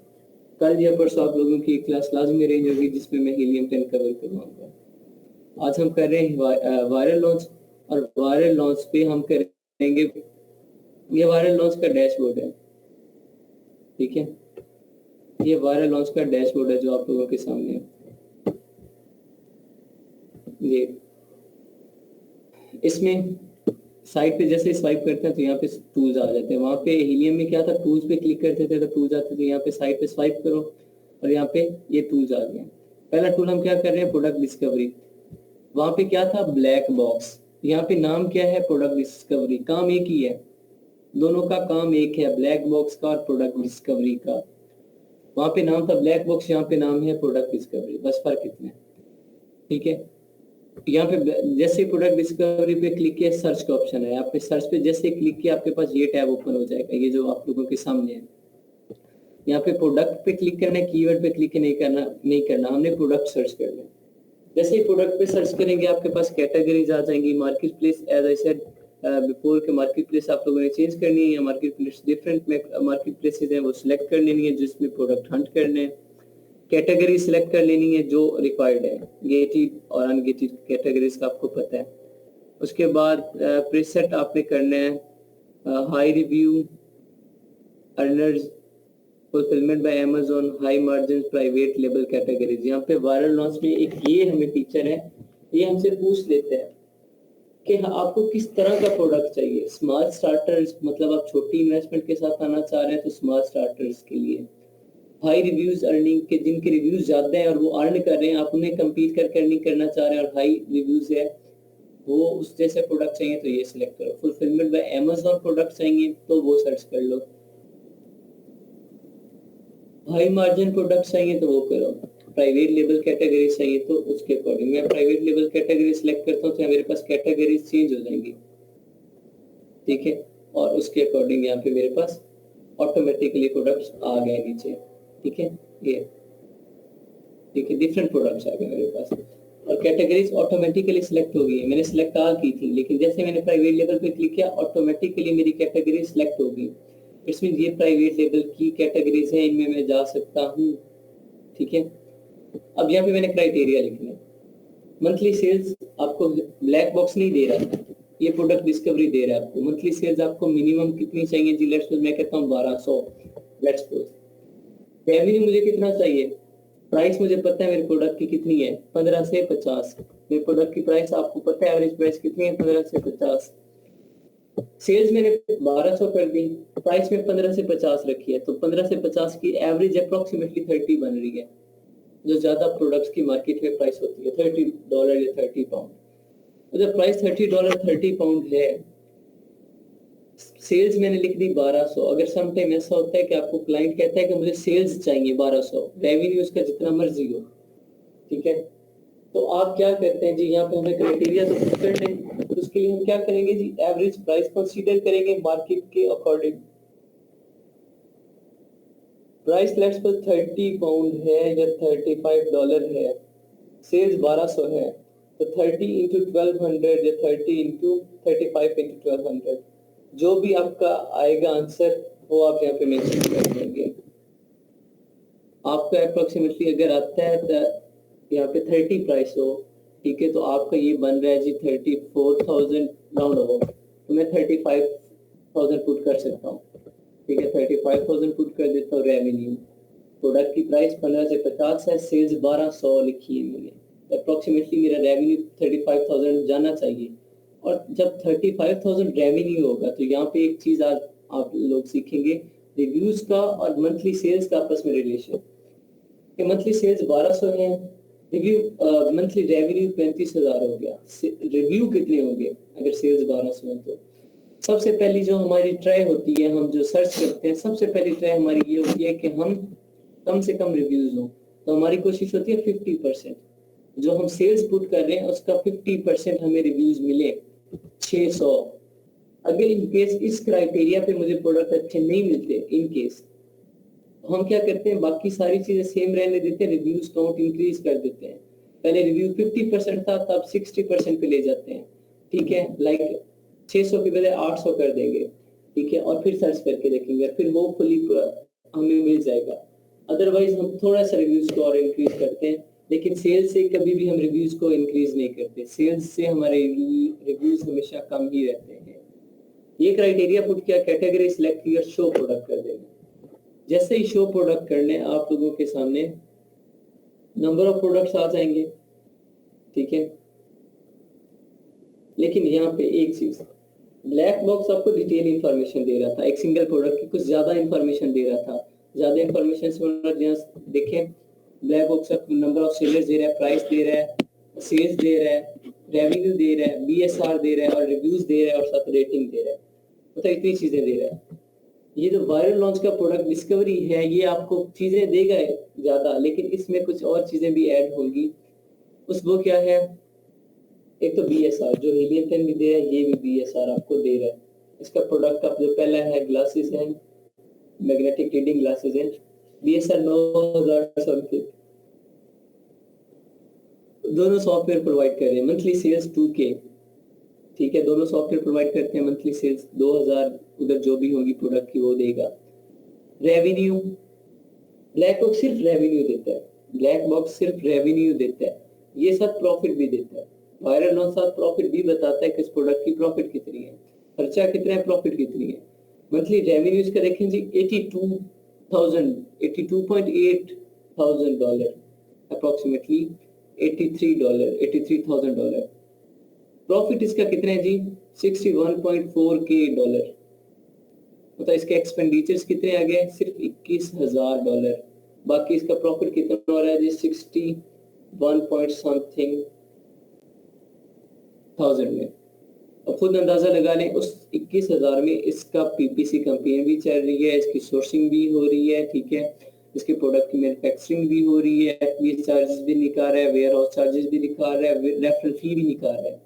कल या परसों आप लोगों की एक क्लास लाजमी अरेंज होगी, जिसमें मैं हीलियम 10 कवर करवाऊंगा। आज हम कर रहे हैं वायरल लॉन्च, और वायरल लॉन्च पे हम करेंगे, ये वायरल लॉन्च का डैशबोर्ड है, ठीक है। ये वायरल लॉन्च का डैशबोर्ड है जो आप लोगों के सामने है। ये इसमें साइट पे जैसे स्वाइप करते हैं तो यहाँ पे टूल्स आ जाते हैं। वहाँ पे हीलियम में क्या था, टूल्स पे क्लिक करते थे तो टूल्स आते थे। यहाँ पे साइट पे स्वाइप करो और यहाँ पे ये टूल्स आ गए। पहला टूल हम क्या कर रहे हैं, प्रोडक्ट डिस्कवरी। वहाँ पे क्या था, ब्लैक बॉक्स। यहाँ पे नाम क्या है, प्रोडक्ट डिस्कवरी। काम एक ही है, दोनों का काम एक है, ब्लैक बॉक्स का और प्रोडक्ट डिस्कवरी का। वहाँ पे नाम था ब्लैक बॉक्स, यहाँ पे नाम है प्रोडक्ट डिस्कवरी, बस फर्क इतना है, ठीक है। यहाँ पे जैसे प्रोडक्ट डिस्कवरी पे क्लिक किया, सर्च का ऑप्शन है। आप पे सर्च पे जैसे क्लिक किया, आपके पास ये टैब ओपन हो जाएगा, ये जो आप लोगों के सामने है। यहाँ पे प्रोडक्ट पे क्लिक करना है, कीवर्ड पे क्लिक नहीं करना, हमने प्रोडक्ट सर्च करना है। जैसे ही प्रोडक्ट पे सर्च करेंगे, आपके पास कैटेगरीज आ जाएंगी। Market place, as I said before के मार्केट प्लेस आप लोगों ने चेंज करनी है, या market place different market places हैं वो सिलेक्ट कर लेनी है, जिसमें प्रोडक्ट हंट करने हैं। कैटेगरी सिलेक्ट कर लेनी है जो रिक्वायर्ड है, गेटेड और अनगेटेड कैटेगरीज का आपको पता है। उसके बाद प्रीसेट आपने करना है, high review, earners, fulfilment bye Amazon, high margin, private label categories. यहाँ पे वायरल लॉन्च में एक ये हमें फीचर है, ये हमसे पूछ लेते हैं कि आपको किस तरह का प्रोडक्ट चाहिए। स्मॉल स्टार्टर्स, मतलब आप छोटी इन्वेस्टमेंट के साथ आना चाह रहे हैं तो स्मॉल स्टार्टर्स के लिए। हाई रिव्यूज अर्निंग के, जिनके रिव्यूज ज्यादा है और वो अर्न कर रहे हैं, आप उन्हें कम्पीट करके अर्निंग करना चाह रहे हैं और हाई रिव्यूज है, वो उस जैसे प्रोडक्ट चाहिए तो ये सिलेक्ट करो। फुलफिलमेंट बाय अमेज़न प्रोडक्ट चाहिए तो वो सर्च कर लो। हाई मार्जिन प्रोडक्ट चाहिए तो वो करो। प्राइवेट लेबल कैटेगरी चाहिए तो उसके अकॉर्डिंग मैं प्राइवेट लेबल कैटेगरी सिलेक्ट करता हूँ, तो मेरे पास कैटेगरीज चेंज हो जाएंगी, ठीक है। और उसके अकॉर्डिंग यहाँ पे मेरे पास ऑटोमेटिकली प्रोडक्ट्स आ गए नीचे, ठीक है। ये ठीक है, डिफरेंट प्रोडक्ट्स आ गए मेरे पास और कैटेगरीज ऑटोमेटिकली सिलेक्ट हो गई है। मैंने सिलेक्ट आ की थी, लेकिन जैसे मैंने प्राइवेट लेवल पे क्लिक किया, ऑटोमेटिकली मेरी कैटेगरी सिलेक्ट हो गई। इट्स मीन ये प्राइवेट लेवल की कैटेगरीज है, इनमें मैं जा सकता हूँ, ठीक है। अब यहाँ पे मैंने क्राइटेरिया लिखना है। मंथली सेल्स आपको ब्लैक बॉक्स नहीं दे रहा, ये प्रोडक्ट डिस्कवरी दे रहा है आपको। मंथली सेल्स आपको मिनिमम कितनी चाहिए जी? लेट्स सपोज मैं कहता हूँ 1200, लेट्स सपोज। रेवेन्यू मुझे कितना चाहिए? प्राइस मुझे पता है मेरे प्रोडक्ट की कितनी है, 15 से 50। मेरे प्रोडक्ट की प्राइस आपको पता है, एवरेज प्राइस कितनी है, 15 से 50। सेल्स मैंने 1200 कर दी, प्राइस में 15 से 50 रखी है, तो 15 से 50 की एवरेज अप्रोक्सीमेटली 30 बन रही है। जो ज्यादा प्रोडक्ट्स की मार्केट में प्राइस होती है $30 या £30। तो जब प्राइस $30 £30 है, सेल्स मैंने लिख दी 1200। अगर सम टाइम ऐसा होता है कि आपको क्लाइंट कहता है कि मुझे सेल्स चाहिए 1200, रेवेन्यू उसका जितना मर्जी हो, ठीक है। तो आप क्या करते हैं जी, यहाँ पे हमें क्राइटेरिया तो फिक्स करना है, तो उसके लिए हम क्या करेंगे जी, एवरेज प्राइस कंसीडर करेंगे मार्केट के अकॉर्डिंग। प्राइस लेट्स पर £30 है या $35 है, सेल्स 1200 है, तो 30 इंटू 1200 या 30 इंटू 35 इंटू 1200, जो भी आपका आएगा आंसर वो आप यहाँ पे मेंशन कर देंगे। आपका अप्रोक्सीमेटली अगर आता है तो यहाँ पे 30 प्राइस हो, ठीक है, तो आपका ये बन रहा है जी 34,000 राउंड अबाउट, तो मैं 35,000 पुट कर सकता हूँ, ठीक है, 35,000 पुट कर देता हूँ रेवेन्यू। प्रोडक्ट की प्राइस 15 से 50 है, सेल्स 1200 लिखी है मैंने, अप्रोक्सीमेटली मेरा रेवेन्यू 35,000 जाना चाहिए। और जब 35,000 रेवेन्यू होगा तो यहाँ पे एक चीज आज आप लोग सीखेंगे, रिव्यूज का और मंथली सेल्स का आपस में रिलेशन। कि मंथली सेल्स 1200 है, रिव्यू मंथली रेवेन्यू 35,000 हो गया, रिव्यू कितने होंगे अगर सेल्स 1200 है? तो सबसे पहली जो हमारी ट्राई होती है, हम जो सर्च करते हैं, सबसे पहली ट्राई हमारी ये होती है कि हम कम से कम रिव्यूज हो, तो हमारी कोशिश होती है 50%, जो हम सेल्स पुट कर रहे हैं उसका 50% हमें रिव्यूज मिले 600। अगर इन केस इस क्राइटेरिया पे मुझे प्रोडक्ट अच्छे नहीं मिलते, इन केस हम क्या करते हैं, बाकी सारी चीजें सेम रहने देते हैं, रिव्यूज काउंट इंक्रीज कर देते हैं। पहले रिव्यू 50% था, तब 60% पे ले जाते हैं, ठीक है, लाइक 600 के बजाय 800 कर देंगे, ठीक है, और फिर सर्च करके देखेंगे, फिर वो फुली हमें मिल जाएगा। अदरवाइज हम थोड़ा सा रिव्यूज को और इंक्रीज करते हैं, लेकिन सेल्स से कभी भी हम रिव्यूज को इंक्रीज नहीं करते, सेल्स से हमारे रिव्यूज हमेशा कम ही रहते हैं। ये क्राइटेरिया पुट किया, कैटेगरी सिलेक्ट किया, शो प्रोडक्ट कर देंगे। जैसे ही शो प्रोडक्ट करने आप लोगों के सामने नंबर ऑफ प्रोडक्ट्स आ जाएंगे, ठीक है, लेकिन यहाँ पे एक चीज, ब्लैक बॉक्स आपको डिटेल इंफॉर्मेशन दे रहा था, एक सिंगल प्रोडक्ट की कुछ ज्यादा इंफॉर्मेशन दे रहा था। ज्यादा इंफॉर्मेशन से यहाँ देखें, ब्लैक बॉक्स आपको नंबर ऑफ सेलर्स दे रहा है, प्राइस दे रहा है, सेल्स दे रहा है, रेवेन्यू दे रहा है, बीएसआर दे रहा है, और रिव्यूज दे रहा है, और साथ रेटिंग दे रहा है, मतलब इतनी चीजें दे रहा है। ये जो वायरल लॉन्च का प्रोडक्ट डिस्कवरी है, ये आपको चीजें देगा ज्यादा, लेकिन इसमें कुछ और चीजें भी ऐड होंगी। उस वो क्या है, एक तो बीएसआर जो हीलियम 10 भी दे रहा है, ये भी बीएसआर आपको दे रहा है। इसका प्रोडक्ट का जो पहला है ग्लासेस है, मैग्नेटिक रीडिंग ग्लासेस है, बीएसआर 9,000 के दोनों सॉफ्टवेयर प्रोवाइड कर रहे हैं। मंथली सेल्स 2K, ठीक है, दोनों सॉफ्टवेयर प्रोवाइड करते हैं। मंथली सेल्स 2,000 उधर जो भी होगी प्रोडक्ट की वो देगा। रेवेन्यू, ब्लैक बॉक्स सिर्फ रेवेन्यू देता है, ब्लैक बॉक्स सिर्फ रेवेन्यू देता है, ये सब प्रॉफिट भी देता है। वायरल लॉन्च साथ प्रॉफिट भी बताता है कि इस प्रोडक्ट की प्रॉफिट कितनी है, खर्चा कितना है, प्रॉफिट कितनी है। मंथली रेवेन्यूज का देखें जी, 82.8 थाउजेंड डॉलर, अप्रोक्सीमेटली $83,000। प्रॉफिट इसका कितना है जी, 61.4K डॉलर, मतलब इसके एक्सपेंडिचर्स कितने आ गए, सिर्फ $21,000। बाकी इसका प्रॉफिट कितना हो रहा है जी, 61 पॉइंट समथिंग थाउजेंड में। अब खुद अंदाजा लगा लें, उस 21,000 में इसका पीपीसी कैंपेन भी चल रही है, इसकी सोर्सिंग भी हो रही है, ठीक है, इसके प्रोडक्ट की मैन्युफैक्चरिंग भी हो रही है, एफबीएस चार्जेस भी निकाल रहा है, वेयर हाउस चार्जेस भी निकाल रहा है, रेफरल फी भी निकाल रहा है,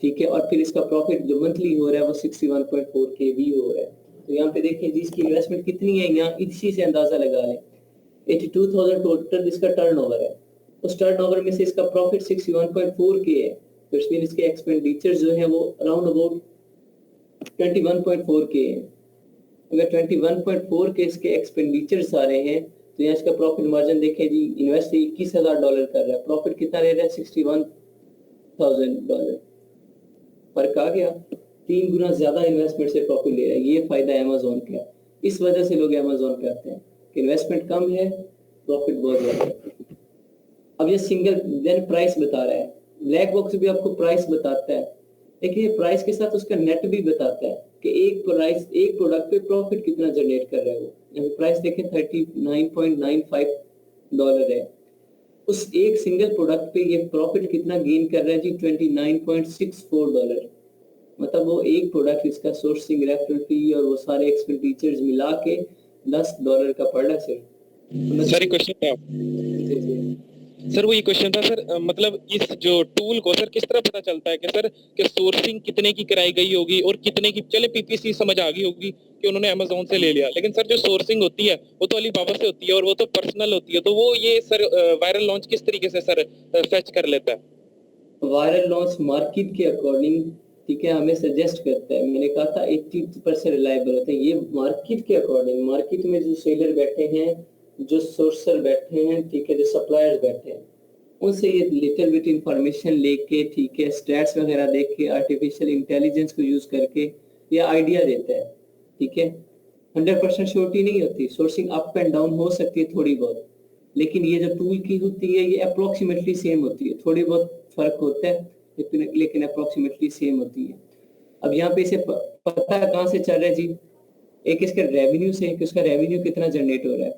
ठीक है, और फिर इसका प्रॉफिट जो मंथली हो रहा है वो 61.4K भी हो रहा है। तो यहाँ पे देखिए जी इसकी इन्वेस्टमेंट कितनी है, यहाँ इसी से अंदाजा लगा लें। 82,000 टोटल इसका टर्नओवर है, उस टर्नओवर में से इसका प्रॉफिट 61.4K है, तो इसमें इसके एक्सपेंडिचर जो है वो अराउंड अबाउट 21.4K है। अगर 21.4K इसके एक्सपेंडिचर्स आ रहे हैं, तो यहाँ इसका प्रॉफिट मार्जिन देखें जी, इन्वेस्ट $21,000 कर रहा है, प्रॉफिट कितना ले रहा है, $61,000। फर्क आ गया, 3 गुना ज्यादा इन्वेस्टमेंट से प्रॉफिट ले रहा है। ये फायदा अमेजोन का, इस वजह से लोग अमेजोन पे आते हैं कि इन्वेस्टमेंट कम है, प्रॉफिट बहुत ज्यादा है। अब ये सिंगल देन प्राइस बता रहा है, ब्लैक बॉक्स भी आपको प्राइस बताता है, लेकिन ये प्राइस के साथ उसका नेट भी बताता है कि एक प्रोडक्ट पे प्रॉफिट कितना जनरेट कर रहा है वो। यहाँ प्राइस देखें $39.95 है, उस एक सिंगल प्रोडक्ट पे ये प्रॉफिट कितना गेन कर रहा है जी, $29.64। मतलब वो एक प्रोडक्ट इसका सोर्सिंग, रेफरल फी और वो सारे एक्सपेंडिचर्स मिला के $10 का पड़ रहा है सिर्फ। सर एक क्वेश्चन था सर, वो ये क्वेश्चन था सर, मतलब इस जो टूल को सर किस तरह पता चलता है कि सर कि सोर्सिंग कितने की कराई गई होगी और कितने की, चले पीपीसी समझ आ गई होगी कि उन्होंने अमेजोन से ले लिया, लेकिन सर जो सोर्सिंग होती है वो तो अलीबाबा से होती है और वो तो पर्सनल होती है, तो वो ये सर वायरल लॉन्च किस तरीके से सर फेच कर लेता है? वायरल लॉन्च मार्केट के अकॉर्डिंग, ठीक है, हमें सजेस्ट करता है। मैंने कहा था 80% रिलायबल होता है, ये मार्केट के अकॉर्डिंग, मार्केट में जो सेलर बैठे हैं जो सोर्सर बैठे हैं, ठीक है, जो सप्लायर्स बैठे हैं, उनसे ये लिटिल बिट इंफॉर्मेशन लेके, ठीक है, स्टैट्स वगैरह देख के, आर्टिफिशियल इंटेलिजेंस को यूज करके ये आइडिया देता है, ठीक है। 100% श्योरिटी नहीं होती, सोर्सिंग अप एंड डाउन हो सकती है थोड़ी बहुत, लेकिन ये जो टूल की होती है ये अप्रोक्सीमेटली सेम होती है, थोड़ी बहुत फर्क होता है लेकिन अप्रोक्सीमेटली सेम होती है। अब यहाँ पे इसे पता कहाँ से चल रहा है जी, एक इसके रेवेन्यू से कि उसका रेवेन्यू कितना जनरेट हो रहा है,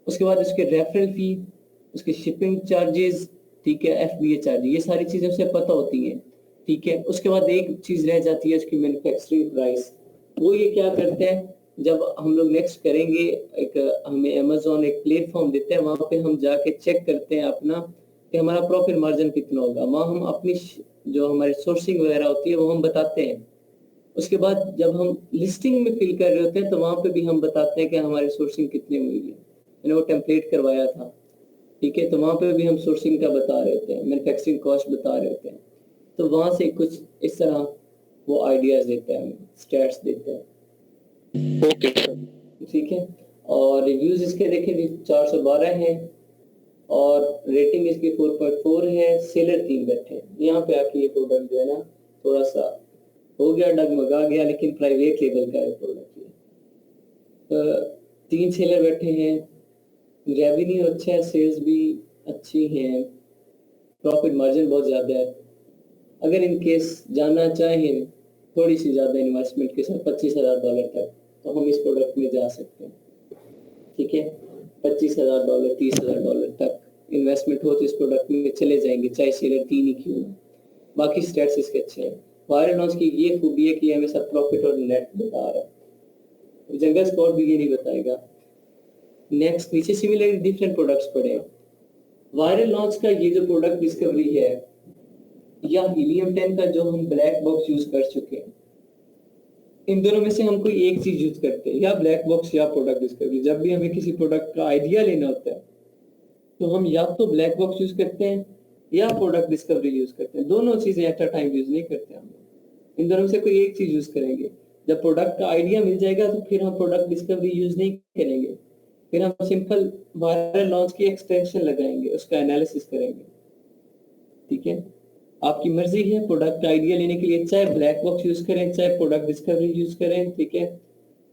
उसके बाद उसके रेफरल फी, उसके शिपिंग चार्जेस, ठीक है, एफबीए चार्ज, ये सारी चीजें उसे पता होती हैं, ठीक है। उसके बाद एक चीज रह जाती है उसकी मैन्युफैक्चरिंग प्राइस। वो ये क्या करते हैं, जब हम लोग नेक्स्ट करेंगे, एक हमें अमेजोन एक प्लेटफॉर्म देते हैं, वहां पे हम जाके चेक करते हैं अपना कि हमारा प्रॉफिट मार्जिन कितना होगा, वहाँ हम अपनी जो हमारी सोर्सिंग वगैरह होती है वो हम बताते हैं। उसके बाद जब हम लिस्टिंग में फिल कर रहे होते हैं तो वहां पे भी हम बताते हैं कि हमारी सोर्सिंग कितनी हुई है, मैंने वो टेम्पलेट करवाया था, ठीक है। तो वहां पे भी हम सोर्सिंग का बता रहे होते हैं, मैन्युफैक्चरिंग कॉस्ट बता रहे होते हैं। तो वहां से कुछ इस तरह वो आइडियाज देता है, हमें स्टैट्स देता है, ओके सर। ठीक है। और रिव्यूज इसके देखें 412 हैं और रेटिंग इसकी 4.4 है, सेलर 3 बैठे हैं। यहाँ पे आके ये प्रोडक्ट जो है ना थोड़ा सा हो गया, डगमगा गया, लेकिन प्राइवेट लेवल का है प्रोडक्ट ये। 3 सेलर बैठे हैं, रेवेन्यू अच्छा है, सेल्स भी अच्छी हैं, प्रॉफिट मार्जिन बहुत ज़्यादा है। अगर इन केस जाना चाहें थोड़ी सी ज़्यादा इन्वेस्टमेंट के साथ $25,000 तक, तो हम इस प्रोडक्ट में जा सकते हैं, ठीक है। $25,000 $30,000 तक इन्वेस्टमेंट हो तो इस प्रोडक्ट में चले जाएंगे, चाहे शेयर 3 ही क्यों ना। बाकी स्टैट्स इसके अच्छे हैं। वायरल लॉन्च की ये खूबी है कि हमेशा प्रॉफिट और नेट बता रहा है, जंगल स्कॉट भी ये नहीं बताएगा। नेक्स्ट नीचे सिमिलर डिफरेंट प्रोडक्ट्स पड़े हैं। वायरल लॉन्च का ये जो प्रोडक्ट डिस्कवरी है या हीलियम 10 का जो हम ब्लैक बॉक्स यूज कर चुके हैं, इन दोनों में से हम कोई एक चीज यूज करते हैं, या ब्लैक बॉक्स या प्रोडक्ट डिस्कवरी। जब भी हमें किसी प्रोडक्ट का आइडिया लेना होता है तो हम या तो ब्लैक बॉक्स यूज करते हैं या प्रोडक्ट डिस्कवरी यूज करते हैं, दोनों चीजें एट अ टाइम यूज नहीं करते हम लोग, इन दोनों में से कोई एक चीज यूज करेंगे। जब प्रोडक्ट का आइडिया मिल जाएगा तो फिर हम प्रोडक्ट डिस्कवरी यूज नहीं करेंगे, फिर हम सिंपल वायरल लॉन्च की एक्सटेंशन लगाएंगे, उसका एनालिसिस करेंगे, ठीक है। आपकी मर्जी है प्रोडक्ट आइडिया लेने के लिए, चाहे ब्लैक बॉक्स यूज करें, चाहे प्रोडक्ट डिस्कवरी यूज करें, ठीक है।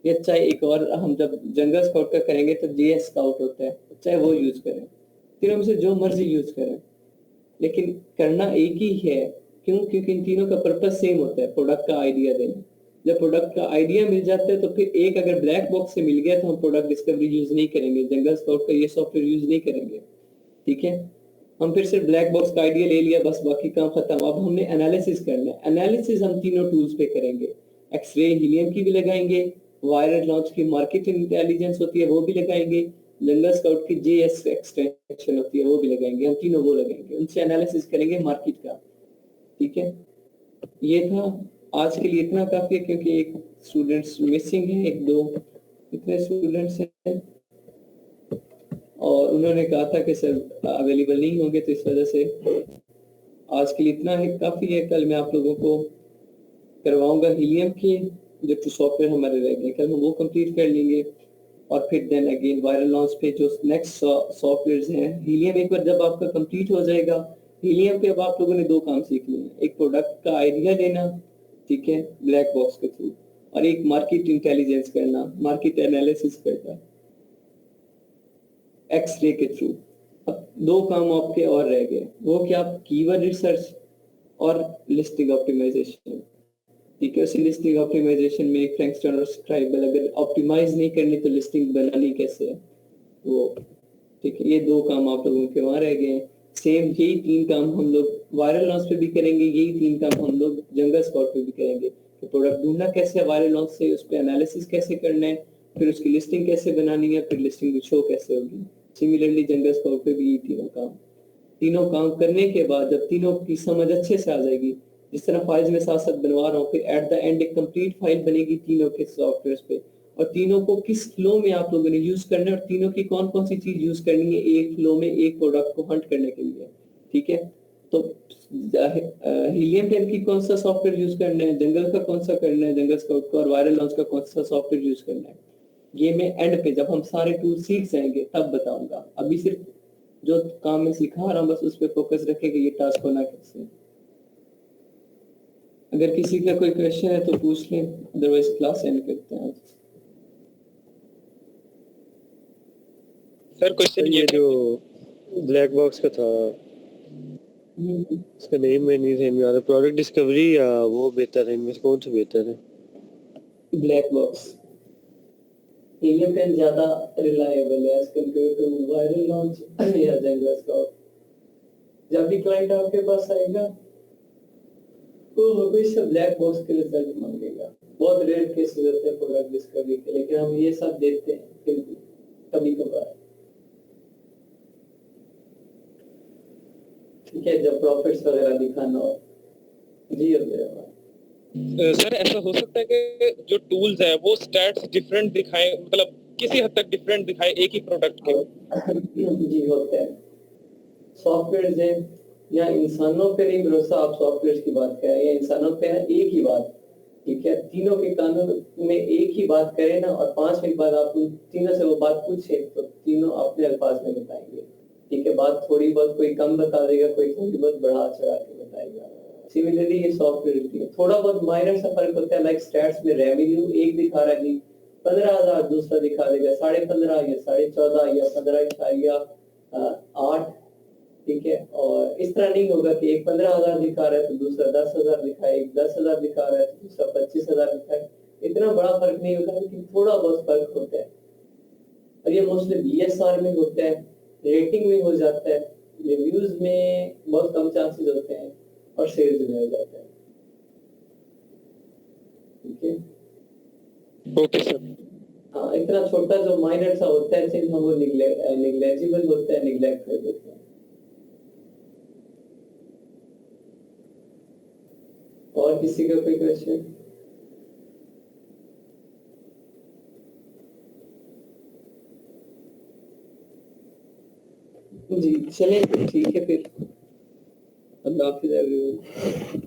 या चाहे एक और हम जब जंगल स्काउट का करेंगे तो जेएस स्काउट होता है, चाहे वो यूज करें, तीनों में से जो मर्जी यूज करें, लेकिन करना एक ही है। क्यों? क्योंकि इन तीनों का पर्पस सेम होता है, प्रोडक्ट का आइडिया देना। जब प्रोडक्ट का आइडिया मिल जाता है तो फिर एक अगर ब्लैक बॉक्स से मिल गया तो हम प्रोडक्ट डिस्कवरी यूज नहीं करेंगे, जंगल स्काउट का ये सॉफ्टवेयर यूज नहीं करेंगे, ठीक है। हम फिर सिर्फ ब्लैक बॉक्स का आइडिया ले लिया, बस बाकी काम खत्म। अब हमने एनालिसिस करना है, एनालिसिस हम तीनों टूल्स पे करेंगे, एक्सरे हीलियम की भी लगाएंगे, वायरल लॉन्च की मार्केट इंटेलिजेंस होती है वो भी लगाएंगे, जंगल स्काउट की जेएस एक्सटेंशन होती है वो भी लगाएंगे, हम तीनों वो लगाएंगे, उनसे एनालिसिस करेंगे मार्केट का, ठीक है। ये था आज के लिए, इतना काफी है क्योंकि एक स्टूडेंट्स मिसिंग है, एक दो इतने स्टूडेंट्स हैं और उन्होंने कहा था कि सर अवेलेबल नहीं होंगे, तो इस वजह से आज के लिए इतना है, काफी है। कल मैं आप लोगों को करवाऊंगा हीलियम के जो 2 सॉफ्टवेयर हमारे रह गए, कल हम वो कंप्लीट कर लेंगे और फिर देन अगेन वायरल लॉन्च पे जो नेक्स्ट सॉफ्टवेयर हैं। हीलियम एक बार जब आपका कंप्लीट हो जाएगा, हीलियम पे अब आप लोगों ने 2 काम सीख लिए, एक प्रोडक्ट का आइडिया देना, ठीक है, ब्लैक बॉक्स के थ्रू, और एक मार्केट इंटेलिजेंस करना, मार्केट एनालिसिस करना एक्सरे के थ्रू। अब 2 काम आपके और रह गए, वो क्या? कीवर्ड रिसर्च और लिस्टिंग ऑप्टिमाइजेशन, ठीक है। उसी लिस्टिंग ऑप्टिमाइजेशन में फ्रैंकस्टन और स्क्राइबल अगर ऑप्टिमाइज नहीं करनी तो लिस्टिंग बनानी कैसे है वो, ठीक है। ये 2 काम आप लोगों के वहां रह गए। सेम यही 3 काम हम लोग वायरल लॉन्च पे भी करेंगे, यही 3 काम हम लोग जंगल स्काउट पे भी करेंगे। तो प्रोडक्ट ढूंढना कैसे है वायरल लॉन्च से, उस पर एनालिसिस कैसे करना है, फिर उसकी लिस्टिंग कैसे बनानी है, फिर लिस्टिंग शो कैसे होगी। सिमिलरली जंगल स्काउट पे भी ये तीनों काम करने के बाद जब तीनों की समझ अच्छे से आ जाएगी, जिस तरह फाइल्स में साथ साथ बनवा रहा हूँ, फिर एट द एंड एक कंप्लीट फाइल बनेगी तीनों के सॉफ्टवेयर पे, और तीनों को किस फ्लो में आप लोगों ने यूज करना है और तीनों की कौन कौन सी चीज यूज करनी है एक फ्लो में एक प्रोडक्ट को हंट करने के लिए, ठीक है। तो हीलियम 10 की कौन सा सॉफ्टवेयर यूज करना है, जंगल का कौन सा करना है, जंगल स्काउट का, और वायरल लॉन्च का कौन सा सॉफ्टवेयर यूज करना है। ये मैं एंड पे जब हम सारे टूल सीख जाएंगे तब बताऊंगा। अभी सिर्फ जो काम मैं सिखा रहा हूँ बस उस पर फोकस रखेंगे ये टास्क होना कैसे है। अगर किसी का कोई क्वेश्चन है तो पूछ लें, अदरवाइज क्लास एंड करते हैं आज। सर क्वेश्चन ये ये जो ब्लैक बॉक्स का था इसका नेम में नहीं समझ में आ रहा, प्रोडक्ट डिस्कवरी या वो बेहतर है, इनमें से कौन सा बेहतर है? ब्लैक बॉक्स हीलियम पेन ज्यादा रिलायबल है as compare to Viral Launch या जंगल स्काउट। जब भी क्लाइंट आपके पास आएगा तो हमेशा ब्लैक बॉक्स के रिजल्ट मांगेगा। बहुत रेयर केसेस होते हैं प्रोडक्ट डिस्कवरी के, लेकिन हम ये सब देते हैं फिर भी कभी कभार। ठीक है, जब प्रॉफिट्स वगैरह दिखाना हो। जी अब्दुल सर ऐसा हो सकता है कि जो टूल्स है वो स्टैट्स डिफरेंट दिखाएं, मतलब किसी हद तक डिफरेंट दिखाए एक ही प्रोडक्ट के? जी होता है। सॉफ्टवेयर है या इंसानों पे नहीं भरोसा, आप सॉफ्टवेयर की बात करें या इंसानों पे है एक ही बात। ठीक है, तीनों के कानून में एक ही बात करें ना और 5 मिनट बाद आप उन तीनों से वो बात पूछे तो तीनों अपने अल्फाज में बताएंगे। ठीक है, बात थोड़ी बहुत कोई कम बता देगा, कोई थोड़ी बहुत बढ़ा चढ़ा के बताएगा। सिमिलरली ये सॉफ्टवेयर की है, थोड़ा बहुत माइनर सा फर्क होता है। लाइक स्टैट्स में रेवेन्यू एक दिखा रहा है जी 15,000, दूसरा दिखा देगा 15.5 या 14.5 या 15 या 8। ठीक है, और इस तरह नहीं होगा कि एक 15,000 दिखा रहा है तो दूसरा 10,000 दिखाए, एक 10,000 दिखा रहा है तो दूसरा 25,000 दिखाए। इतना बड़ा फर्क नहीं होगा, लेकिन थोड़ा बहुत फर्क होता है। और ये मोस्टली बीएसआर में होता है, रेटिंग में हो जाता है, रिव्यूज में बहुत कम चांसेस होते हैं और सेल्स में हो जाता है। ठीक है, ओके सर। हाँ, इतना छोटा जो माइनर सा होता है सिर्फ हम वो निग्लेजिबल होता है, निग्लेक्ट कर देते हैं। और किसी का कोई क्वेश्चन? जी चलें, ठीक है फिर। अल्लाह हाफिज़ एवरीवन।